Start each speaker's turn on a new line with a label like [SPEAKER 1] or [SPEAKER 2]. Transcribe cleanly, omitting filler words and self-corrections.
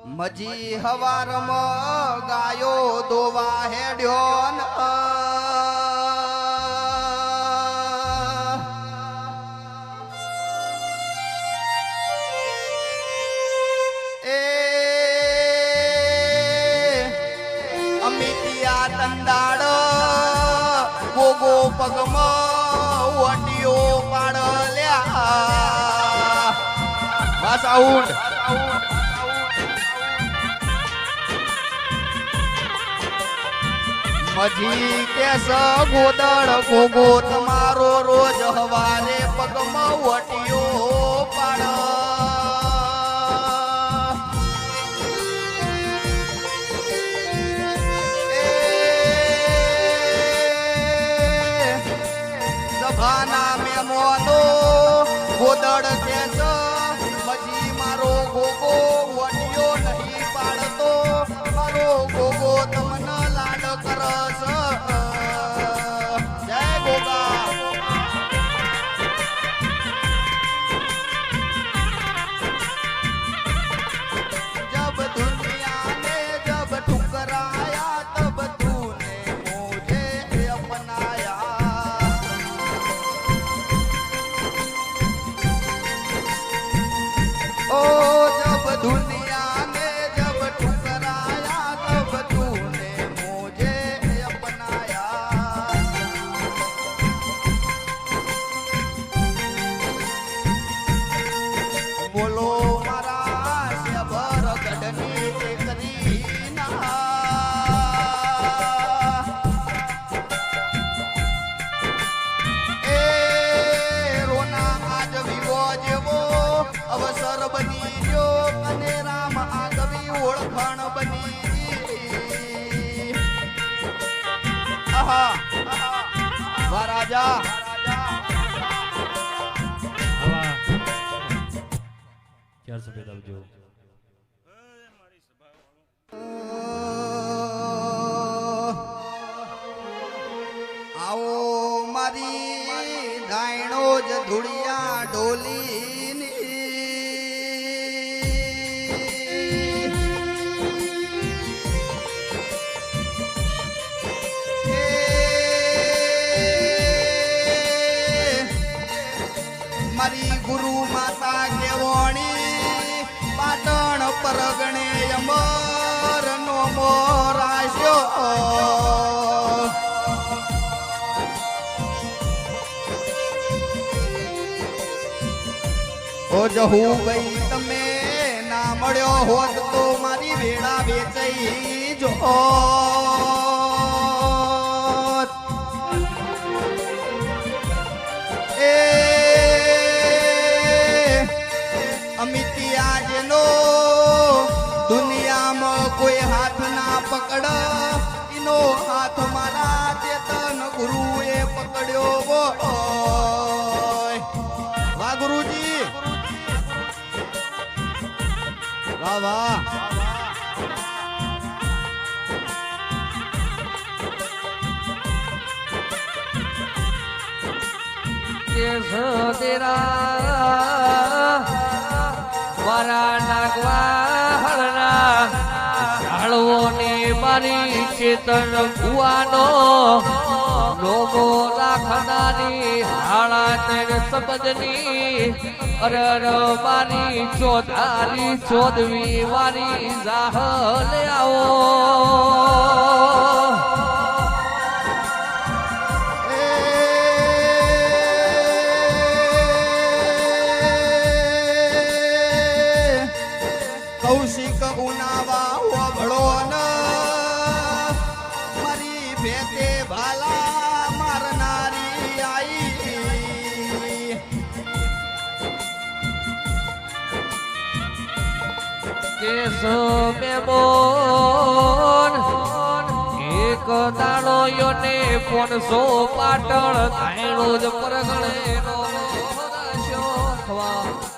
[SPEAKER 1] મજી હવારમાં ગાયો દોવા હેડ્યો ન એ અમિતિયા તંદાડ ગોગો પગમાં વટીયો પાડલ્યા સાઉન્ડ મજી કેસ ગોદળ ગોગો તમારો રોજ હવારે પગમાં વટીયો પાડ સભાના મેમોનો ગોદળ કેસ મજી મારો ગોગો વટીયો નહીં પાડતો મારો ગોગો તમને લાડ કરસ જય ગોગા जब दुनिया ने जब ठुकराया तब तूने मुझे अपनाया ओ जब दुनिया ने जब ठुकराया तब तूने मुझे अपनाया बोलो मारा शबर गढ़नी टेकरी ना ए रोना आज विवो जेवो अवसर बनी जो कने राम आगवी ओळखण बनी आहा वाह राजा
[SPEAKER 2] ચાર સફેદ આવજો
[SPEAKER 1] આવો મારી ધાયણો જ ધૂળિયા ડોલીની મારી ગુરુ માતા કેવણી પાટણ પરગણે અમર નો મોરાશ્યો ઓ જહુ ગઈ તમે ના મળ્યો હોત તો મારી વેળા વેચાઈ જો એ અમિતિયા જેનો દુનિયામાં કોઈ હાથ ના પકડ એનો હાથ મારા ચેતન ગુરુએ પકડ્યો વાહ ગુરુજી વાહ વાહ
[SPEAKER 2] મારા નાગવા હળના ઝાડવોને મારી ચેતન ભુવાનો લોગો રાખનારી હાળા તેર શબ્દની અરર મારી ચોધારી ચોદવી મારી જાહલ આવો કૌશિક ઉનાવા વભળો ન મારી ભેતે ભાલા મારનારી આઈ
[SPEAKER 3] કેસ મેમોન એક દાડો યોને 500 પાટણ ધાયણો જ પરગણે નો રાશ્યો ખવા